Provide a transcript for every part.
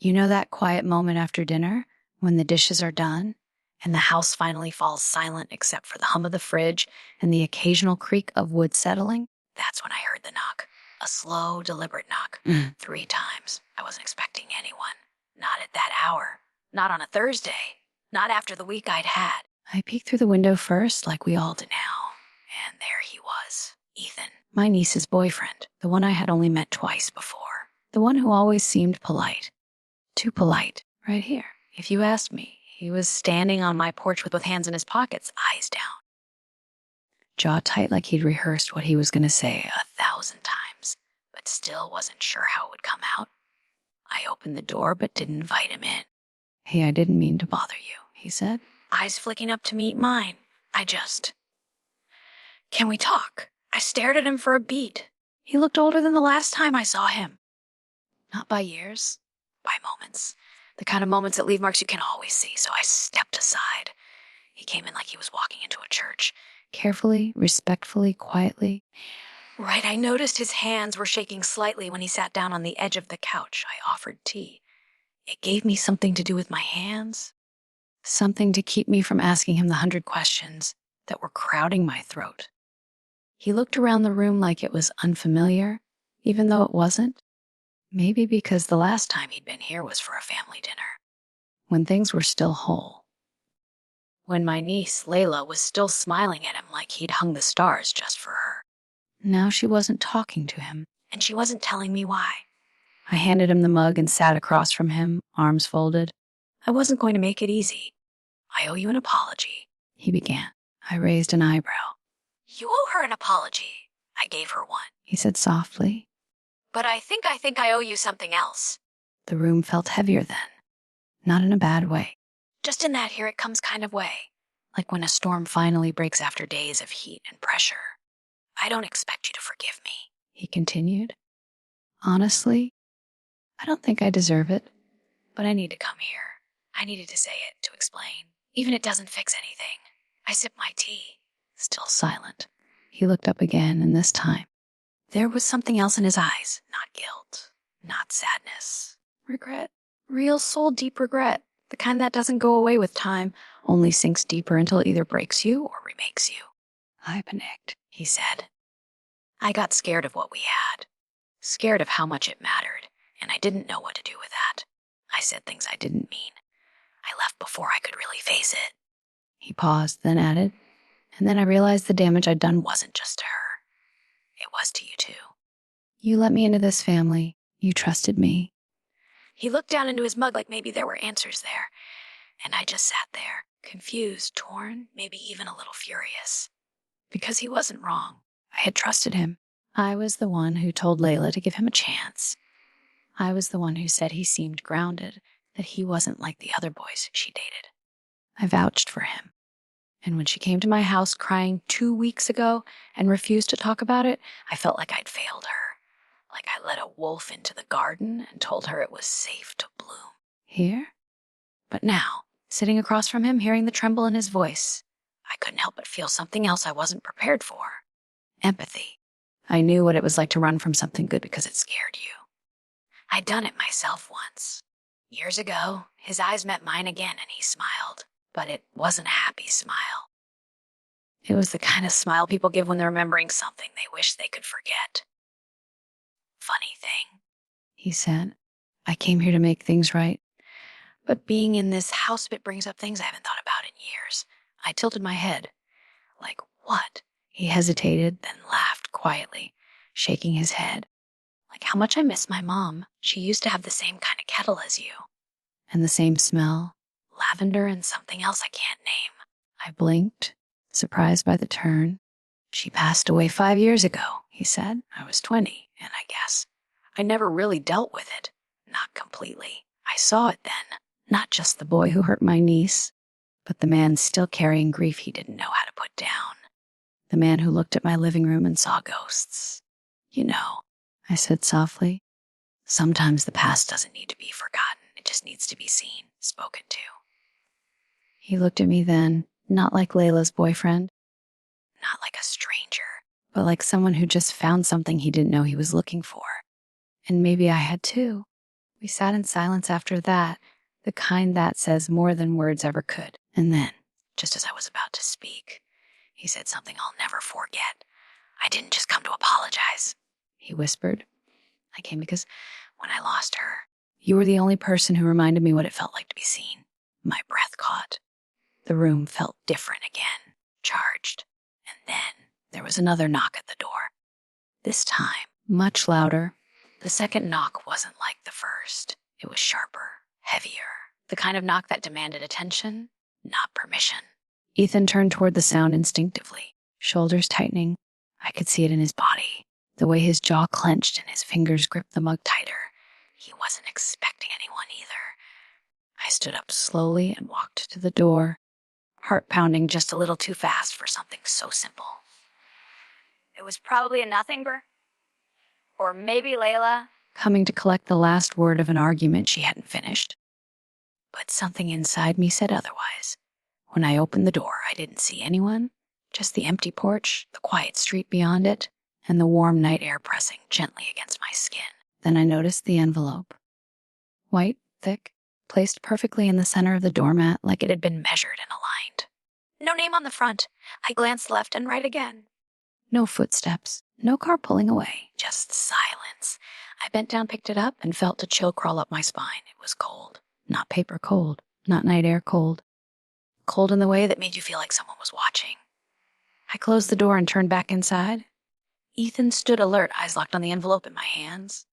You know that quiet moment after dinner when the dishes are done and the house finally falls silent except for the hum of the fridge and the occasional creak of wood settling? That's when I heard the knock. A slow, deliberate knock. 3 times. I wasn't expecting anyone. Not at that hour. Not on a Thursday. Not after the week I'd had. I peeked through the window first, like we all do now. And there he was. Ethan, my niece's boyfriend. The one I had only met twice before. The one who always seemed polite. Too polite. Right here. If you asked me, he was standing on my porch with both hands in his pockets, eyes down. Jaw tight like he'd rehearsed what he was going to say 1,000 times, but still wasn't sure how it would come out. I opened the door but didn't invite him in. Hey, I didn't mean to bother you, he said, eyes flicking up to meet mine. Can we talk? I stared at him for a beat. He looked older than the last time I saw him. Not by years, by moments. The kind of moments that leave marks you can always see, so I stepped aside. He came in like he was walking into a church. Carefully, respectfully, quietly. Right, I noticed his hands were shaking slightly when he sat down on the edge of the couch. I offered tea. It gave me something to do with my hands. Something to keep me from asking him the 100 questions that were crowding my throat. He looked around the room like it was unfamiliar, even though it wasn't. Maybe because the last time he'd been here was for a family dinner, when things were still whole. When my niece, Layla, was still smiling at him like he'd hung the stars just for her. Now she wasn't talking to him, and she wasn't telling me why. I handed him the mug and sat across from him, arms folded. I wasn't going to make it easy. I owe you an apology, he began. I raised an eyebrow. You owe her an apology. I gave her one, he said softly. But I think I owe you something else. The room felt heavier then. Not in a bad way. Just in that here it comes kind of way. Like when a storm finally breaks after days of heat and pressure. I don't expect you to forgive me, he continued. Honestly, I don't think I deserve it, but I need to come here. I needed to say it, to explain. Even it doesn't fix anything. I sipped my tea, still silent. He looked up again, and this time, there was something else in his eyes. Not guilt, not sadness. Regret. Real soul-deep regret. The kind that doesn't go away with time, only sinks deeper until it either breaks you or remakes you. I panicked, he said. I got scared of what we had. Scared of how much it mattered, and I didn't know what to do with that. I said things I didn't mean. I left before I could really face it. He paused, then added, and then I realized the damage I'd done wasn't just to her. It was to you too. You let me into this family. You trusted me. He looked down into his mug like maybe there were answers there, and I just sat there, confused, torn, maybe even a little furious. Because he wasn't wrong. I had trusted him. I was the one who told Layla to give him a chance. I was the one who said he seemed grounded, that he wasn't like the other boys she dated. I vouched for him. And when she came to my house crying 2 weeks ago and refused to talk about it, I felt like I'd failed her. Like I let a wolf into the garden and told her it was safe to bloom. Here? But now, sitting across from him, hearing the tremble in his voice, I couldn't help but feel something else I wasn't prepared for. Empathy. I knew what it was like to run from something good because it scared you. I'd done it myself once. Years ago, his eyes met mine again and he smiled. But it wasn't a happy smile. It was the kind of smile people give when they're remembering something they wish they could forget. Funny thing, he said. I came here to make things right. But being in this house bit brings up things I haven't thought about in years. I tilted my head. Like what? He hesitated, then laughed quietly, shaking his head. Like how much I miss my mom. She used to have the same kind of kettle as you. And the same smell. Lavender and something else I can't name. I blinked, surprised by the turn. She passed away 5 years ago, he said. I was 20, and I guess I never really dealt with it. Not completely. I saw it then. Not just the boy who hurt my niece, but the man still carrying grief he didn't know how to put down. The man who looked at my living room and saw ghosts. You know, I said softly, sometimes the past doesn't need to be forgotten. It just needs to be seen, spoken to. He looked at me then, not like Layla's boyfriend, not like a stranger, but like someone who just found something he didn't know he was looking for. And maybe I had too. We sat in silence after that, the kind that says more than words ever could. And then, just as I was about to speak, he said something I'll never forget. "I didn't just come to apologize," he whispered. "I came because when I lost her, you were the only person who reminded me what it felt like to be seen." My breath caught. The room felt different again, charged. And then there was another knock at the door. This time, much louder. The second knock wasn't like the first. It was sharper, heavier, the kind of knock that demanded attention, not permission. Ethan turned toward the sound instinctively, shoulders tightening. I could see it in his body, the way his jaw clenched and his fingers gripped the mug tighter. He wasn't expecting anyone either. I stood up slowly and walked to the door, heart pounding just a little too fast for something so simple. "It was probably a nothing, or maybe Layla," coming to collect the last word of an argument she hadn't finished. But something inside me said otherwise. When I opened the door, I didn't see anyone, just the empty porch, the quiet street beyond it, and the warm night air pressing gently against my skin. Then I noticed the envelope. White, thick, placed perfectly in the center of the doormat like it had been measured and aligned. No name on the front. I glanced left and right again. No footsteps, no car pulling away, just silence. I bent down, picked it up, and felt a chill crawl up my spine. It was cold. Not paper cold, not night air cold. Cold in the way that made you feel like someone was watching. I closed the door and turned back inside. Ethan stood alert, eyes locked on the envelope in my hands.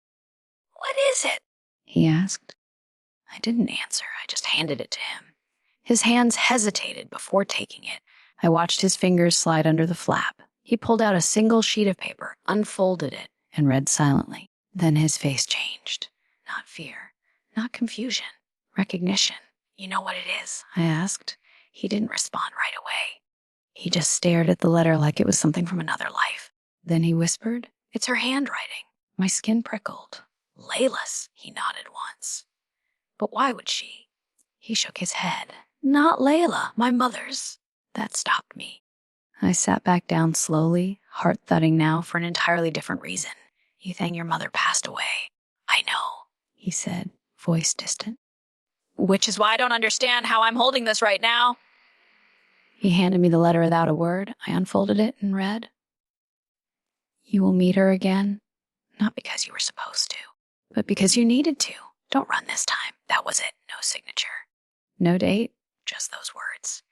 "What is it?" he asked. I didn't answer. I just handed it to him. His hands hesitated before taking it. I watched his fingers slide under the flap. He pulled out a single sheet of paper, unfolded it, and read silently. Then his face changed. Not fear, not confusion, recognition. "You know what it is?" I asked. He didn't respond right away. He just stared at the letter like it was something from another life. Then he whispered, "It's her handwriting." My skin prickled. "Layla's," he nodded once. "But why would she?" He shook his head. "Not Layla, my mother's." That stopped me. I sat back down slowly, heart thudding now for an entirely different reason. "Ethan, your mother passed away." "I know," he said, voice distant. "Which is why I don't understand how I'm holding this right now." He handed me the letter without a word. I unfolded it and read, "You will meet her again, not because you were supposed to, but because you needed to. Don't run this time." That was it. No signature. No date, just those words.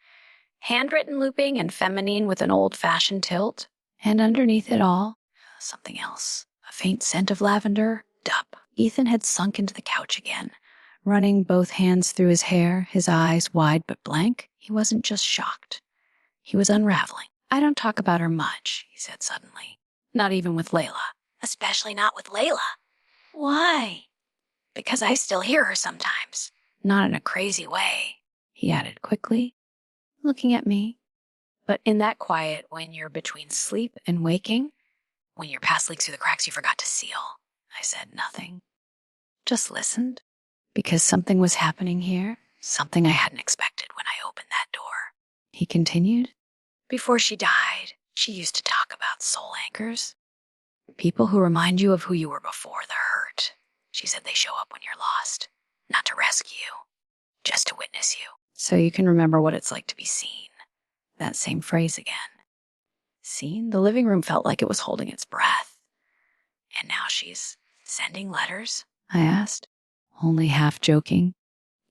Handwritten looping and feminine with an old-fashioned tilt. And underneath it all, something else. A faint scent of lavender. Dup. Ethan had sunk into the couch again, running both hands through his hair, his eyes wide but blank. He wasn't just shocked. He was unraveling. "I don't talk about her much," he said suddenly. "Not even with Layla. Especially not with Layla." "Why?" "Because I still hear her sometimes. Not in a crazy way," he added quickly, looking at me. "But in that quiet when you're between sleep and waking, when your past leaks through the cracks you forgot to seal." I said nothing. Just listened. Because something was happening here, something I hadn't expected when I opened that door. He continued, "Before she died, she used to talk about soul anchors. People who remind you of who you were before the hurt. She said they show up when you're lost, not to rescue you, just to witness you. So you can remember what it's like to be seen." That same phrase again. Seen? The living room felt like it was holding its breath. "And now she's sending letters?" I asked, only half joking.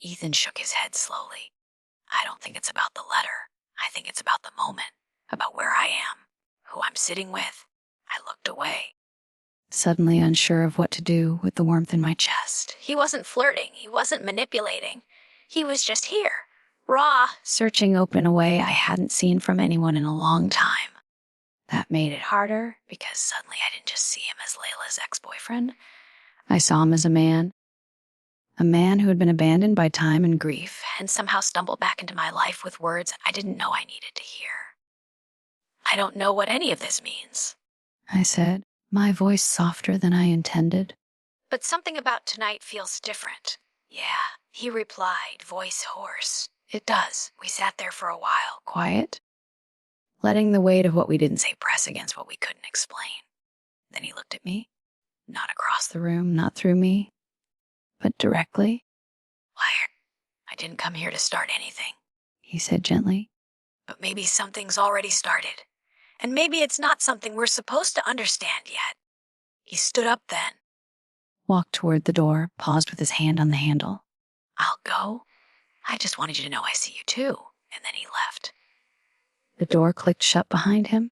Ethan shook his head slowly. "I don't think it's about the letter. I think it's about the moment, about where I am, who I'm sitting with." I looked away, suddenly unsure of what to do with the warmth in my chest. He wasn't flirting. He wasn't manipulating. He was just here, raw, searching open a way I hadn't seen from anyone in a long time. That made it harder because suddenly I didn't just see him as Layla's ex-boyfriend. I saw him as a man who had been abandoned by time and grief and somehow stumbled back into my life with words I didn't know I needed to hear. "I don't know what any of this means," I said, my voice softer than I intended. "But something about tonight feels different." "Yeah," he replied, voice hoarse. "It does." We sat there for a while, quiet, letting the weight of what we didn't say press against what we couldn't explain. Then he looked at me, not across the room, not through me, but directly. Liar. I didn't come here to start anything, he said gently. But maybe something's already started. And maybe it's not something we're supposed to understand yet. He stood up then, walked toward the door, paused with his hand on the handle. I'll go. I just wanted you to know I see you too. And then he left. The door clicked shut behind him.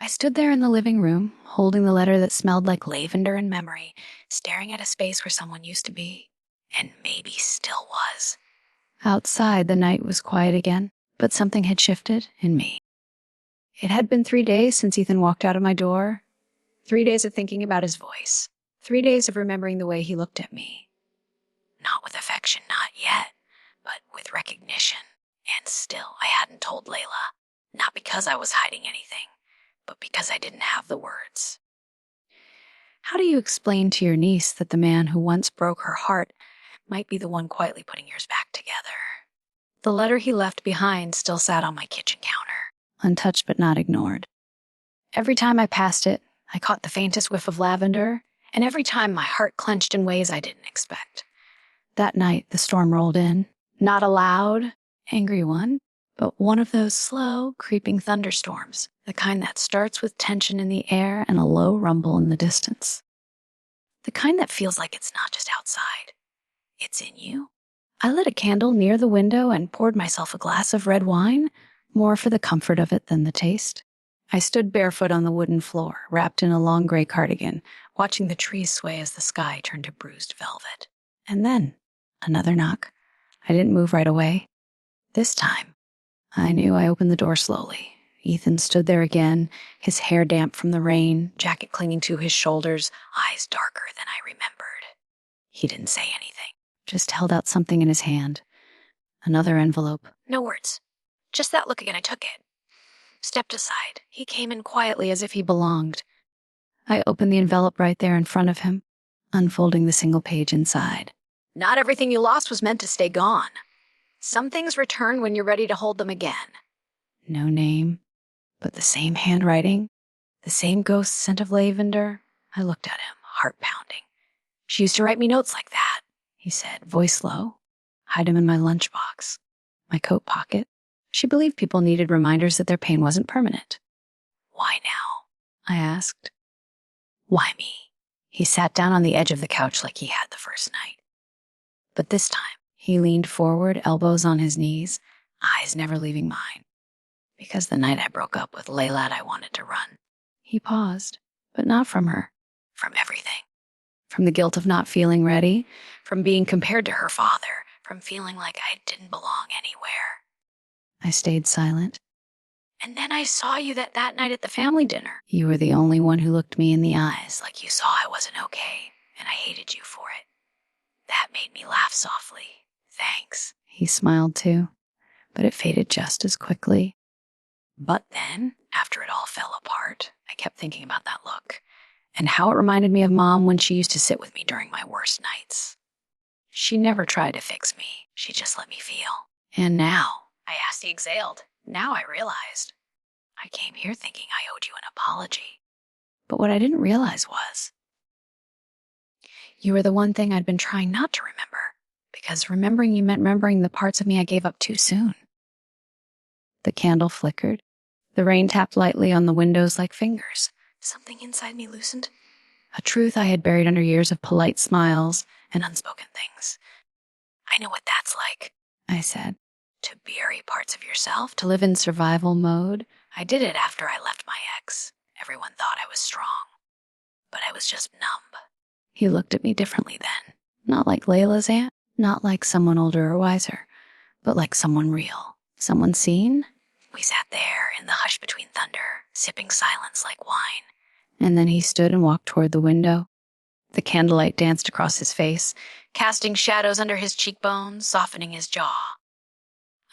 I stood there in the living room, holding the letter that smelled like lavender and memory, staring at a space where someone used to be, and maybe still was. Outside, the night was quiet again, but something had shifted in me. It had been 3 days since Ethan walked out of my door. 3 days of thinking about his voice. 3 days of remembering the way he looked at me. Not with affection, not yet, but with recognition. And still, I hadn't told Layla. Not because I was hiding anything, but because I didn't have the words. How do you explain to your niece that the man who once broke her heart might be the one quietly putting yours back together? The letter he left behind still sat on my kitchen counter, untouched but not ignored. Every time I passed it, I caught the faintest whiff of lavender, and every time my heart clenched in ways I didn't expect. That night, the storm rolled in. Not a loud, angry one, but one of those slow, creeping thunderstorms, the kind that starts with tension in the air and a low rumble in the distance. The kind that feels like it's not just outside. It's in you. I lit a candle near the window and poured myself a glass of red wine, more for the comfort of it than the taste. I stood barefoot on the wooden floor, wrapped in a long gray cardigan, watching the trees sway as the sky turned to bruised velvet. And then, another knock. I didn't move right away. This time, I knew. I opened the door slowly. Ethan stood there again, his hair damp from the rain, jacket clinging to his shoulders, eyes darker than I remembered. He didn't say anything, just held out something in his hand. Another envelope. No words. Just that look again. I took it. Stepped aside. He came in quietly as if he belonged. I opened the envelope right there in front of him, unfolding the single page inside. Not everything you lost was meant to stay gone. Some things return when you're ready to hold them again. No name, but the same handwriting, the same ghost scent of lavender. I looked at him, heart pounding. She used to write me notes like that, he said, voice low. Hide them in my lunchbox, my coat pocket. She believed people needed reminders that their pain wasn't permanent. Why now? I asked. Why me? He sat down on the edge of the couch like he had the first night. But this time, he leaned forward, elbows on his knees, eyes never leaving mine. Because the night I broke up with Layla, I wanted to run. He paused, but not from her. From everything. From the guilt of not feeling ready, from being compared to her father, from feeling like I didn't belong anywhere. I stayed silent. And then I saw you that night at the family dinner. You were the only one who looked me in the eyes like you saw I wasn't okay, and I hated you for it. That made me laugh softly. Thanks. He smiled too, but it faded just as quickly. But then, after it all fell apart, I kept thinking about that look, and how it reminded me of Mom when she used to sit with me during my worst nights. She never tried to fix me. She just let me feel. And now, I asked, he exhaled. Now I realized. I came here thinking I owed you an apology. But what I didn't realize was, you were the one thing I'd been trying not to remember, because remembering you meant remembering the parts of me I gave up too soon. The candle flickered. The rain tapped lightly on the windows like fingers. Something inside me loosened. A truth I had buried under years of polite smiles and unspoken things. I know what that's like, I said. To bury parts of yourself, to live in survival mode. I did it after I left my ex. Everyone thought I was strong, but I was just numb. He looked at me differently then. Not like Layla's aunt, not like someone older or wiser, but like someone real. Someone seen? We sat there in the hush between thunder, sipping silence like wine. And then he stood and walked toward the window. The candlelight danced across his face, casting shadows under his cheekbones, softening his jaw.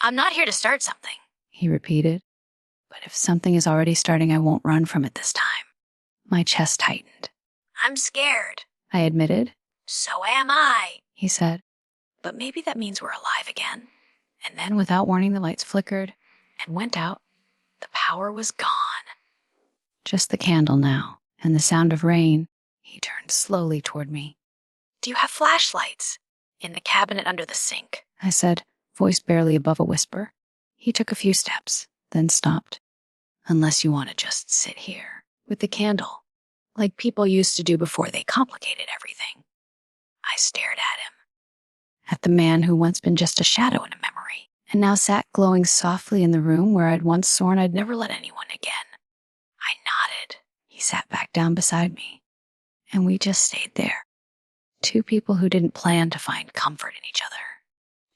I'm not here to start something, he repeated. But if something is already starting, I won't run from it this time. My chest tightened. I'm scared, I admitted. So am I, he said. But maybe that means we're alive again. And then, without warning, the lights flickered and went out. The power was gone. Just the candle now, and the sound of rain. He turned slowly toward me. Do you have flashlights? In the cabinet under the sink, I said, voice barely above a whisper. He took a few steps, then stopped. Unless you want to just sit here, with the candle, like people used to do before they complicated everything. I stared at him. At the man who once been just a shadow in a memory, and now sat glowing softly in the room where I'd once sworn I'd never let anyone again. I nodded. He sat back down beside me, and we just stayed there. Two people who didn't plan to find comfort in each other.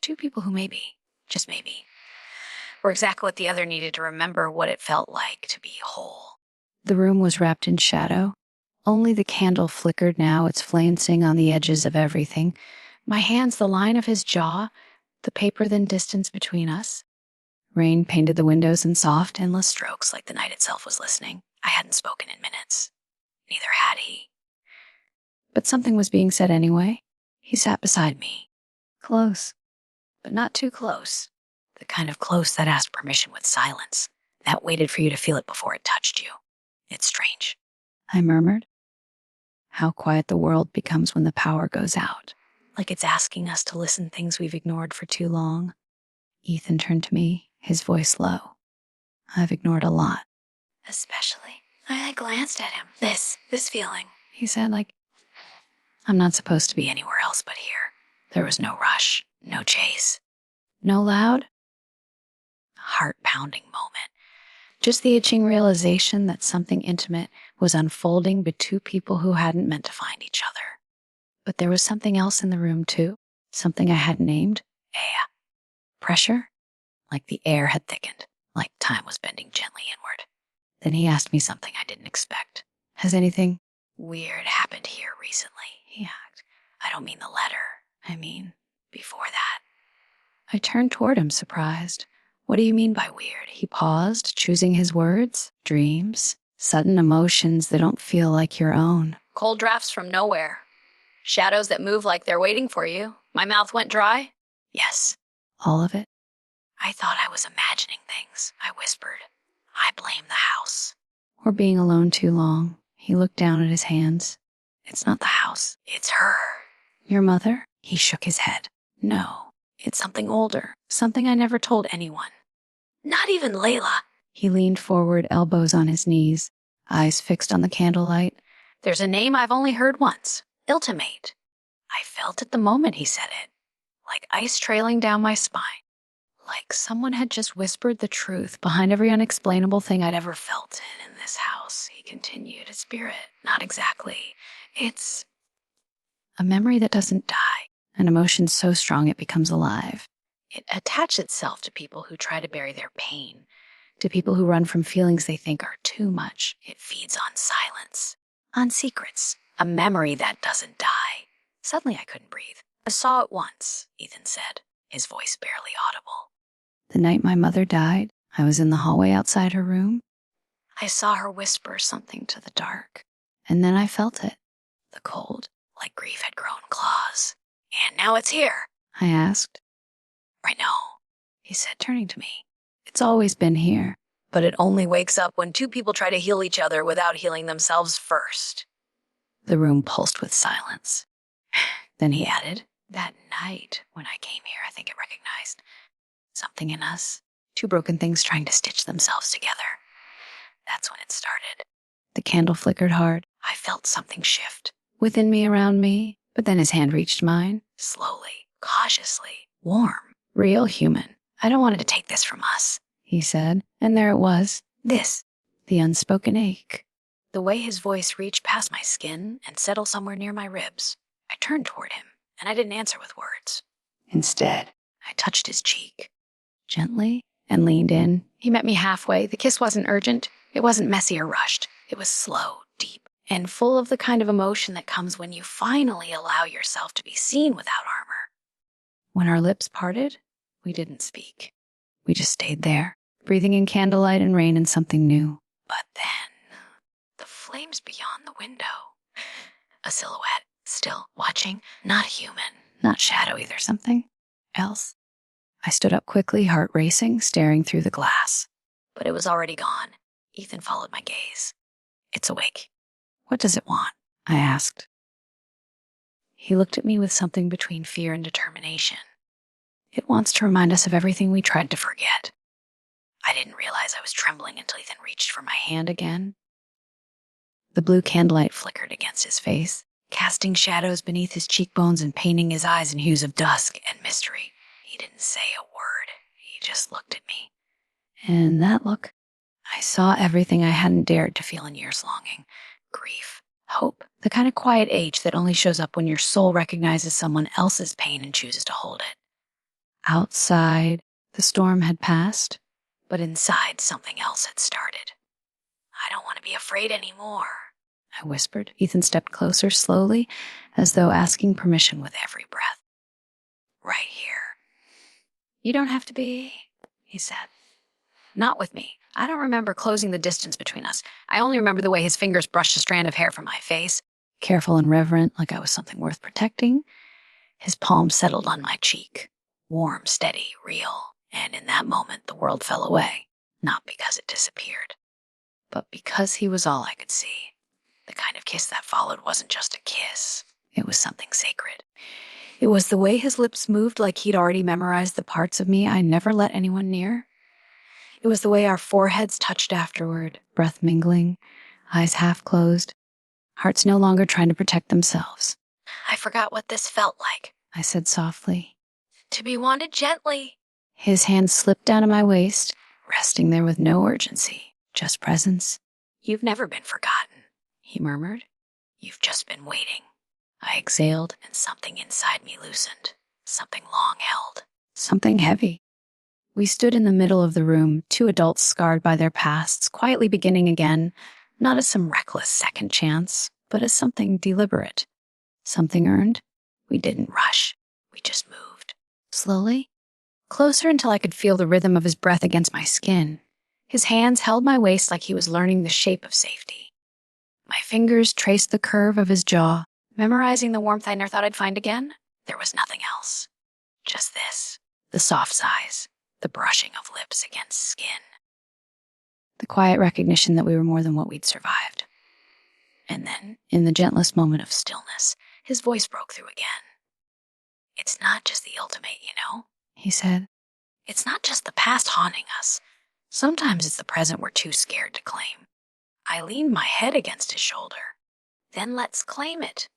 Two people who maybe, just maybe, were exactly what the other needed to remember what it felt like to be whole. The room was wrapped in shadow. Only the candle flickered now, its flancing on the edges of everything. My hands the line of his jaw, the paper thin distance between us. Rain painted the windows in soft, endless strokes like the night itself was listening. I hadn't spoken in minutes. Neither had he. But something was being said anyway. He sat beside me. Close. But not too close. The kind of close that asked permission with silence. That waited for you to feel it before it touched you. It's strange, I murmured. How quiet the world becomes when the power goes out. Like it's asking us to listen things we've ignored for too long. Ethan turned to me, his voice low. I've ignored a lot. Especially. I glanced at him. This feeling. He said, like, I'm not supposed to be anywhere else but here. There was no rush, no chase, no loud, heart-pounding moment. Just the itching realization that something intimate was unfolding between two people who hadn't meant to find each other. But there was something else in the room, too. Something I hadn't named. Air. Pressure? Like the air had thickened. Like time was bending gently inward. Then he asked me something I didn't expect. Has anything weird happened here recently? He asked. I don't mean the letter. I mean, before that. I turned toward him, surprised. What do you mean by weird? He paused, choosing his words. Dreams. Sudden emotions that don't feel like your own. Cold drafts from nowhere. Shadows that move like they're waiting for you. My mouth went dry. Yes. All of it. I thought I was imagining things, I whispered. I blame the house. Or being alone too long. He looked down at his hands. It's not the house. It's her. Your mother? He shook his head. No. It's something older. Something I never told anyone. Not even Layla. He leaned forward, elbows on his knees, eyes fixed on the candlelight. There's a name I've only heard once. Iltemate. I felt at the moment he said it. Like ice trailing down my spine. Like someone had just whispered the truth behind every unexplainable thing I'd ever felt in this house. He continued, a spirit. Not exactly. It's a memory that doesn't die. An emotion so strong it becomes alive. It attaches itself to people who try to bury their pain, to people who run from feelings they think are too much. It feeds on silence, on secrets, a memory that doesn't die. Suddenly I couldn't breathe. I saw it once, Ethan said, his voice barely audible. The night my mother died, I was in the hallway outside her room. I saw her whisper something to the dark, and then I felt it, the cold, like grief had grown claws. And now it's here, I asked. I know, he said, turning to me. It's always been here, but it only wakes up when two people try to heal each other without healing themselves first. The room pulsed with silence. Then he added, that night when I came here, I think it recognized something in us. Two broken things trying to stitch themselves together. That's when it started. The candle flickered hard. I felt something shift. Within me, around me. But then his hand reached mine. Slowly, cautiously, warm, real human. I don't want it to take this from us, he said. And there it was. This. The unspoken ache. The way his voice reached past my skin and settled somewhere near my ribs. I turned toward him, and I didn't answer with words. Instead, I touched his cheek. Gently, and leaned in. He met me halfway. The kiss wasn't urgent. It wasn't messy or rushed. It was slow, deep, and full of the kind of emotion that comes when you finally allow yourself to be seen without armor. When our lips parted, we didn't speak. We just stayed there, breathing in candlelight and rain and something new. But then, the flames beyond the window. A silhouette, still watching, not human, not shadow either, something else. I stood up quickly, heart racing, staring through the glass. But it was already gone. Ethan followed my gaze. It's awake. What does it want? I asked. He looked at me with something between fear and determination. It wants to remind us of everything we tried to forget. I didn't realize I was trembling until Ethan reached for my hand again. The blue candlelight flickered against his face, casting shadows beneath his cheekbones and painting his eyes in hues of dusk and mystery. He didn't say a word. He just looked at me. And in that look, I saw everything I hadn't dared to feel in years longing. Grief, hope, the kind of quiet age that only shows up when your soul recognizes someone else's pain and chooses to hold it. Outside, the storm had passed, but inside something else had started. I don't want to be afraid anymore, I whispered. Ethan stepped closer slowly, as though asking permission with every breath. Right here. You don't have to be, he said. Not with me. I don't remember closing the distance between us. I only remember the way his fingers brushed a strand of hair from my face, careful and reverent, like I was something worth protecting. His palm settled on my cheek, warm, steady, real, and in that moment the world fell away, not because it disappeared, but because he was all I could see. The kind of kiss that followed wasn't just a kiss. It was something sacred. It was the way his lips moved like he'd already memorized the parts of me I never let anyone near. It was the way our foreheads touched afterward, breath mingling, eyes half closed, hearts no longer trying to protect themselves. I forgot what this felt like, I said softly. To be wanted gently. His hand slipped down to my waist, resting there with no urgency, just presence. You've never been forgotten, he murmured. You've just been waiting. I exhaled, and something inside me loosened. Something long held. Something heavy. We stood in the middle of the room, two adults scarred by their pasts, quietly beginning again, not as some reckless second chance, but as something deliberate. Something earned. We didn't rush. We just moved. Slowly. Closer until I could feel the rhythm of his breath against my skin. His hands held my waist like he was learning the shape of safety. My fingers traced the curve of his jaw, memorizing the warmth I never thought I'd find again. There was nothing else. Just this. The soft sighs. The brushing of lips against skin. The quiet recognition that we were more than what we'd survived. And then, in the gentlest moment of stillness, his voice broke through again. It's not just the iltemate, you know, he said. It's not just the past haunting us. Sometimes it's the present we're too scared to claim. I leaned my head against his shoulder. Then let's claim it.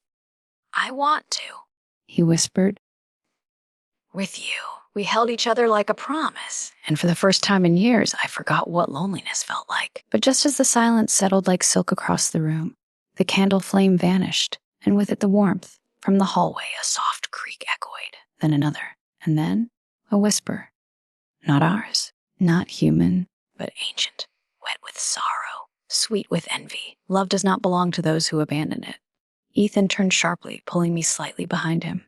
I want to, he whispered. With you. We held each other like a promise, and for the first time in years, I forgot what loneliness felt like. But just as the silence settled like silk across the room, the candle flame vanished, and with it the warmth. From the hallway, a soft creak echoed, then another, and then a whisper. Not ours, not human, but ancient, wet with sorrow, sweet with envy. Love does not belong to those who abandon it. Ethan turned sharply, pulling me slightly behind him.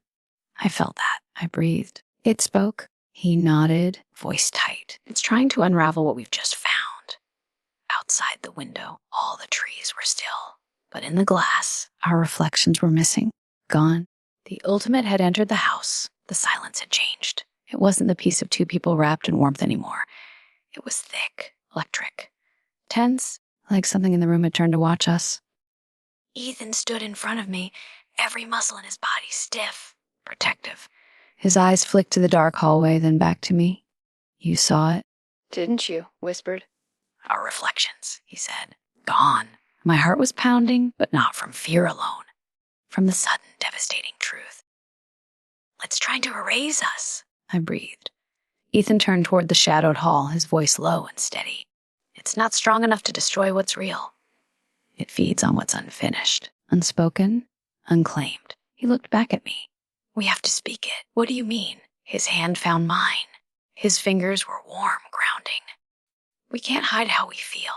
I felt that. I breathed. It spoke. He nodded, voice tight. It's trying to unravel what we've just found. Outside the window, all the trees were still. But in the glass, our reflections were missing. Gone. The ultimate had entered the house. The silence had changed. It wasn't the peace of two people wrapped in warmth anymore. It was thick, electric, tense, like something in the room had turned to watch us. Ethan stood in front of me, every muscle in his body stiff, protective. His eyes flicked to the dark hallway, then back to me. You saw it. Didn't you? Whispered. Our reflections, he said. Gone. My heart was pounding, but not from fear alone. From the sudden, devastating truth. It's trying to erase us, I breathed. Ethan turned toward the shadowed hall, his voice low and steady. It's not strong enough to destroy what's real. It feeds on what's unfinished, unspoken, unclaimed. He looked back at me. We have to speak it. What do you mean? His hand found mine. His fingers were warm, grounding. We can't hide how we feel.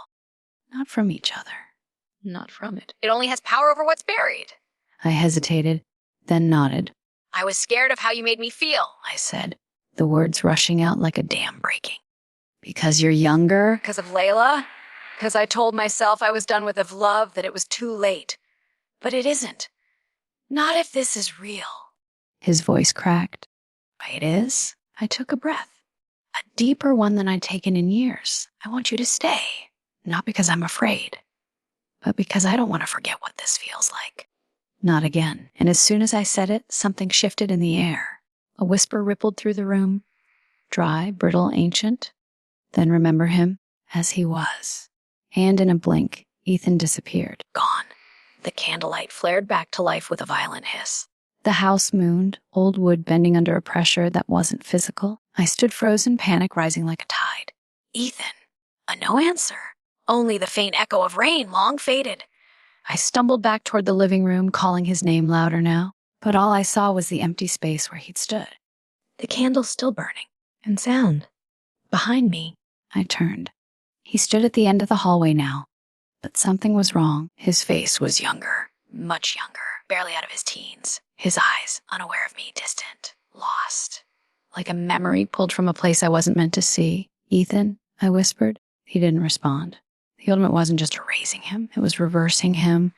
Not from each other. Not from it. It only has power over what's buried. I hesitated, then nodded. I was scared of how you made me feel, I said, the words rushing out like a dam breaking. Because you're younger? Because of Layla? Because I told myself I was done with love, that it was too late. But it isn't. Not if this is real. His voice cracked. It is. I took a breath. A deeper one than I'd taken in years. I want you to stay. Not because I'm afraid, but because I don't want to forget what this feels like. Not again. And as soon as I said it, something shifted in the air. A whisper rippled through the room. Dry, brittle, ancient. Then remember him as he was. And in a blink, Ethan disappeared. Gone. The candlelight flared back to life with a violent hiss. The house mooned, old wood bending under a pressure that wasn't physical. I stood frozen, panic rising like a tide. Ethan. A no answer. Only the faint echo of rain, long faded. I stumbled back toward the living room, calling his name louder now. But all I saw was the empty space where he'd stood. The candle still burning. And sound. Behind me. I turned. He stood at the end of the hallway now. But something was wrong. His face was younger. Much younger. Barely out of his teens. His eyes, unaware of me, distant. Lost. Like a memory pulled from a place I wasn't meant to see. Ethan, I whispered. He didn't respond. The ultimate wasn't just erasing him. It was reversing him.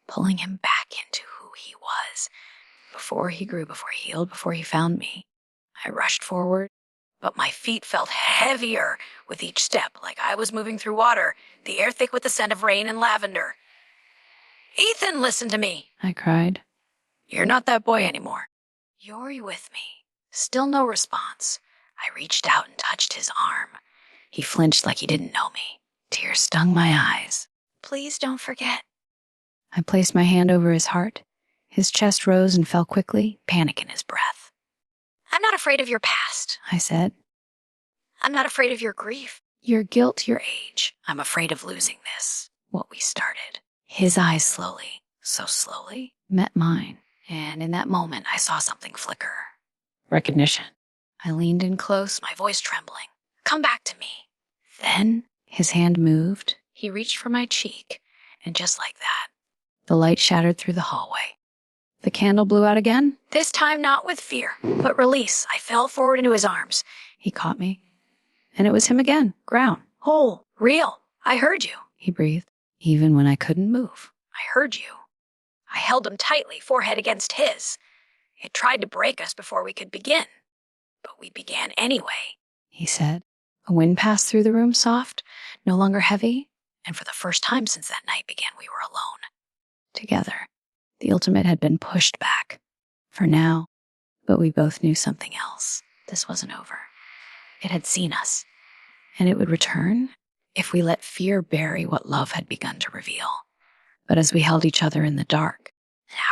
Pulling him back into who he was. Before he grew, before he healed, before he found me. I rushed forward. But my feet felt heavier with each step, like I was moving through water, the air thick with the scent of rain and lavender. Ethan, listen to me, I cried. You're not that boy anymore. You're with me. Still no response. I reached out and touched his arm. He flinched like he didn't know me. Tears stung my eyes. Please don't forget. I placed my hand over his heart. His chest rose and fell quickly, panic in his breath. I'm not afraid of your past, I said. I'm not afraid of your grief, your guilt, your age. I'm afraid of losing this, what we started. His eyes slowly, so slowly, met mine. And in that moment, I saw something flicker. Recognition. I leaned in close, my voice trembling. Come back to me. Then his hand moved. He reached for my cheek. And just like that, the light shattered through the hallway. The candle blew out again, this time not with fear, but release. I fell forward into his arms. He caught me. And it was him again, ground, whole, real. I heard you, he breathed, even when I couldn't move. I heard you. I held him tightly, forehead against his. It tried to break us before we could begin. But we began anyway, he said. A wind passed through the room, soft, no longer heavy, and for the first time since that night began, we were alone. Together. The ultimate had been pushed back. For now. But we both knew something else. This wasn't over. It had seen us. And it would return if we let fear bury what love had begun to reveal. But as we held each other in the dark,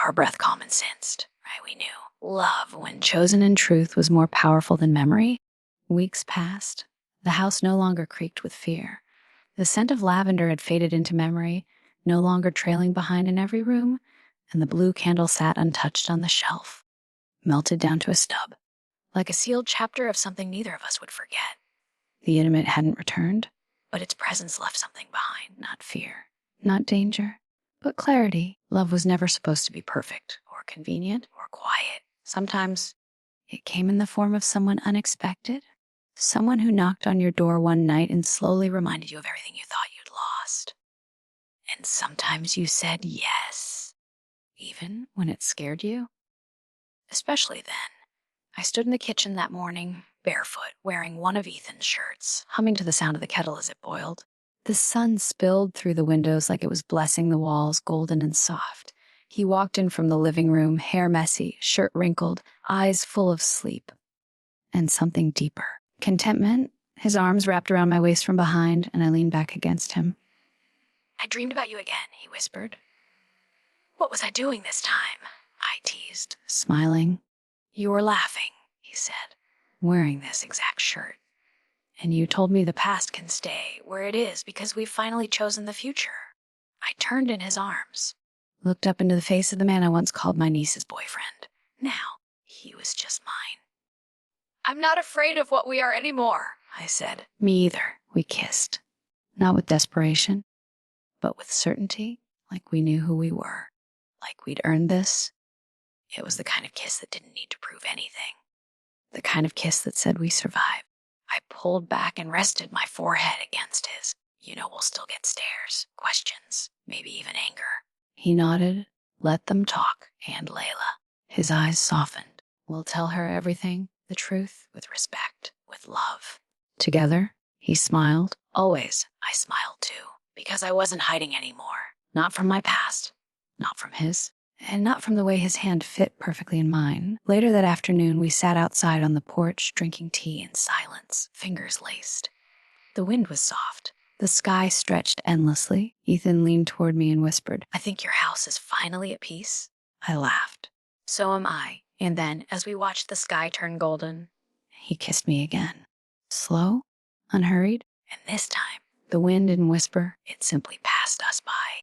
our breath calm and sensed, right, we knew. Love, when chosen in truth, was more powerful than memory. Weeks passed. The house no longer creaked with fear. The scent of lavender had faded into memory, no longer trailing behind in every room, and the blue candle sat untouched on the shelf, melted down to a stub, like a sealed chapter of something neither of us would forget. The intimate hadn't returned, but its presence left something behind, not fear, not danger, but clarity. Love was never supposed to be perfect, or convenient, or quiet. Sometimes it came in the form of someone unexpected, someone who knocked on your door one night and slowly reminded you of everything you thought you'd lost. And sometimes you said yes, even when it scared you. Especially then. I stood in the kitchen that morning, barefoot, wearing one of Ethan's shirts, humming to the sound of the kettle as it boiled. The sun spilled through the windows like it was blessing the walls, golden and soft. He walked in from the living room, hair messy, shirt wrinkled, eyes full of sleep. And something deeper. Contentment, his arms wrapped around my waist from behind, and I leaned back against him. I dreamed about you again, he whispered. What was I doing this time? I teased, smiling. You were laughing, he said, wearing this exact shirt. And you told me the past can stay where it is because we've finally chosen the future. I turned in his arms, looked up into the face of the man I once called my niece's boyfriend. Now, he was just mine. I'm not afraid of what we are anymore, I said. Me either. We kissed. Not with desperation, but with certainty, like we knew who we were, like we'd earned this. It was the kind of kiss that didn't need to prove anything. The kind of kiss that said we survived. I pulled back and rested my forehead against his. You know we'll still get stares, questions, maybe even anger. He nodded. Let them talk, and Layla. His eyes softened. We'll tell her everything, the truth, with respect, with love. Together, he smiled. Always, I smiled too, because I wasn't hiding anymore. Not from my past, not from his. and not from the way his hand fit perfectly in mine. Later that afternoon, we sat outside on the porch, drinking tea in silence, fingers laced. The wind was soft. The sky stretched endlessly. Ethan leaned toward me and whispered, "I think your house is finally at peace." I laughed. "So am I." And then, as we watched the sky turn golden, he kissed me again. Slow, unhurried, and this time, the wind didn't whisper, it simply passed us by.